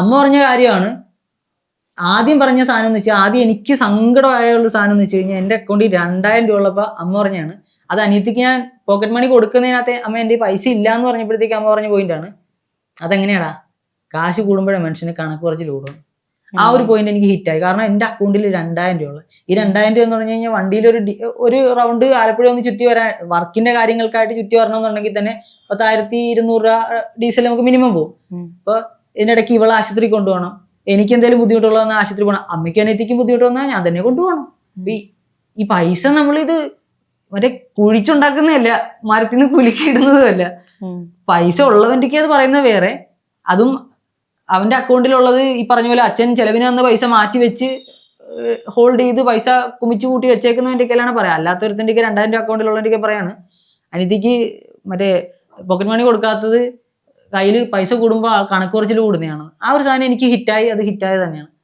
അമ്മ പറഞ്ഞ കാര്യമാണ്. ആദ്യം പറഞ്ഞ സാധനം എന്ന് വെച്ചാൽ, ആദ്യം എനിക്ക് സങ്കടമായുള്ള സാധനം എന്ന് വെച്ച് കഴിഞ്ഞാൽ, എൻ്റെ അക്കൗണ്ടിൽ 2000 രൂപ ഉള്ളപ്പോൾ അമ്മ പറഞ്ഞാണ്, അത് അനിയത്തിക്ക് ഞാൻ പോക്കറ്റ് മണി കൊടുക്കുന്നതിനകത്ത് അമ്മ എൻ്റെ പൈസ ഇല്ല എന്ന് പറഞ്ഞപ്പോഴത്തേക്ക് അമ്മ പറഞ്ഞ പോയിന്റാണ്, അതെങ്ങനെയാടാ കാശ് കൂടുമ്പോഴേ മനുഷ്യന് കണക്ക് കുറച്ച് കൂടും. ആ ഒരു പോയിന്റ് എനിക്ക് ഹിറ്റായി. കാരണം എൻ്റെ അക്കൗണ്ടിൽ 2000 രൂപ ഉള്ളു. ഈ 2000 രൂപ എന്ന് പറഞ്ഞു കഴിഞ്ഞാൽ വണ്ടിയിൽ ഒരു റൗണ്ട് ആലപ്പുഴ ഒന്ന് ചുറ്റി വരാൻ, വർക്കിന്റെ കാര്യങ്ങൾക്കായിട്ട് ചുറ്റി വരണമെന്നുണ്ടെങ്കിൽ തന്നെ 10,200 രൂപ ഡീസൽ നമുക്ക് മിനിമം പോകും. അപ്പൊ ഇതിനിടയ്ക്ക് ഇവളെ ആശുപത്രി കൊണ്ടുപോകണം, എനിക്ക് എന്തെങ്കിലും ബുദ്ധിമുട്ടുള്ളതെന്ന് ആശുപത്രി പോകണം, അമ്മയ്ക്ക് അനിയത്തിക്കും ബുദ്ധിമുട്ട് വന്നാൽ ഞാൻ തന്നെ കൊണ്ടുപോകണം. ഈ പൈസ നമ്മളിത് മറ്റേ കുഴിച്ചുണ്ടാക്കുന്നതല്ല, മരത്തിൽ നിന്ന് കുലുക്കിയിടുന്നതുമല്ല. പൈസ ഉള്ളവൻ്റെക്ക് അത് പറയുന്നത് വേറെ. അതും അവന്റെ അക്കൗണ്ടിലുള്ളത് ഈ പറഞ്ഞ പോലെ അച്ഛൻ ചെലവിന് തന്ന പൈസ മാറ്റി വെച്ച് ഹോൾഡ് ചെയ്ത് പൈസ കുമിച്ചു കൂട്ടി വെച്ചേക്കുന്നതിൻ്റെയൊക്കെയാണ് പറയാം. അല്ലാത്തവരുത്തിൻ്റെയൊക്കെ 2000 രൂപ അക്കൗണ്ടിലുള്ളതിൻ്റെയൊക്കെ പറയാണ് അനിയത്തിക്ക് മറ്റേ പോക്കറ്റ് മണി കൊടുക്കാത്തത് കയ്യിൽ പൈസ കൂടുമ്പോൾ കണക്ക് കുറച്ചിൽ കൂടുന്നതാണ്. ആ ഒരു സാധനം എനിക്ക് ഹിറ്റായി, അത് ഹിറ്റായത് തന്നെയാണ്.